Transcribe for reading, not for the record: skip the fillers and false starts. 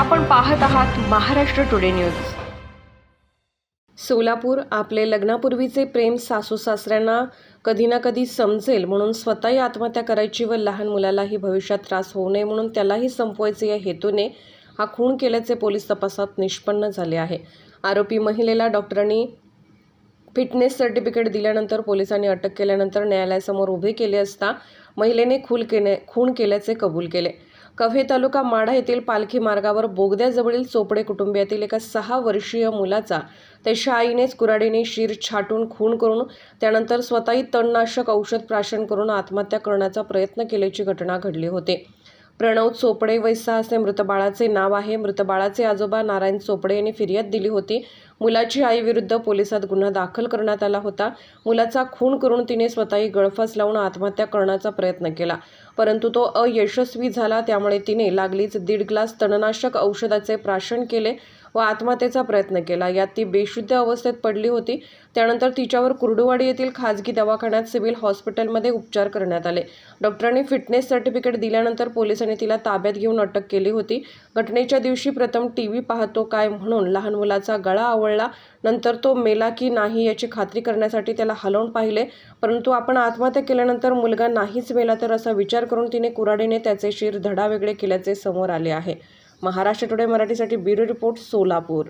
आपण पाहत आहात महाराष्ट्र टुडे न्यूज। सोलापूर आपले लग्नापूर्वीचे प्रेम सासू सासऱ्यांना कधी ना कधी समजेल म्हणून स्वतःही आत्महत्या करायची व लहान मुलालाही भविष्यात त्रास होऊ नये म्हणून त्यालाही संपवायचे या हेतूने हा खून केल्याचे पोलीस तपासात निष्पन्न झाले आहे। आरोपी महिलेला डॉक्टरांनी फिटनेस सर्टिफिकेट दिल्यानंतर पोलिसांनी अटक केल्यानंतर न्यायालयासमोर उभे केले असता महिलेने खून केल्याचे कबूल केले। कव्हे तालुका माढा येथील पालखी मार्गावर बोगद्याजवळील चोपडे कुटुंबियातील एका 6 वर्षीय मुलाचा त्याच्या आईनेच कुऱ्हाडीने शिर छाटून खून करून त्यानंतर स्वतःही तणनाशक औषध प्राशन करून आत्महत्या करण्याचा प्रयत्न केल्याची घटना घडली होती। प्रणव चोपडे वय 6 असे मृत बाळाचे नाव आहे। मृत बाळाचे आजोबा नारायण चोपडे यांनी फिर्याद दिली होती। मुलाची आई विरुद्ध पोलिसात गुन्हा दाखल करण्यात आला होता। मुलाचा खून करून तिने स्वतःही गळफास लावून आत्महत्या करण्याचा प्रयत्न केला, परंतु तो अयशस्वी झाला। त्यामुळे तिने लागलीच 1.5 ग्लास तणनाशक औषधाचे प्राशन केले व आत्महत्येचा प्रयत्न केला। यात ती बेशुद्ध अवस्थेत पडली होती। त्यानंतर तिच्यावर कुर्डुवाडी येथील खाजगी दवाखान्यात सिव्हिल हॉस्पिटलमध्ये उपचार करण्यात आले। डॉक्टरांनी फिटनेस सर्टिफिकेट दिल्यानंतर पोलिसांनी तिला ताब्यात घेऊन अटक केली होती। घटनेच्या दिवशी प्रथम टीव्ही पाहतो काय म्हणून लहान मुलाचा गळा आवळला, नंतर तो मेला की नाही याची खात्री करण्यासाठी त्याला हलवून पाहिले, परंतु आपण आत्महत्या केल्यानंतर मुलगा नाहीच मेला तर असा विचार करून तिने कुऱ्हाडीने त्याचे शिर धडावेगळे केल्याचे समोर आले आहे। महाराष्ट्र टुडे मराठीसाठी ब्युरो रिपोर्ट सोलापूर।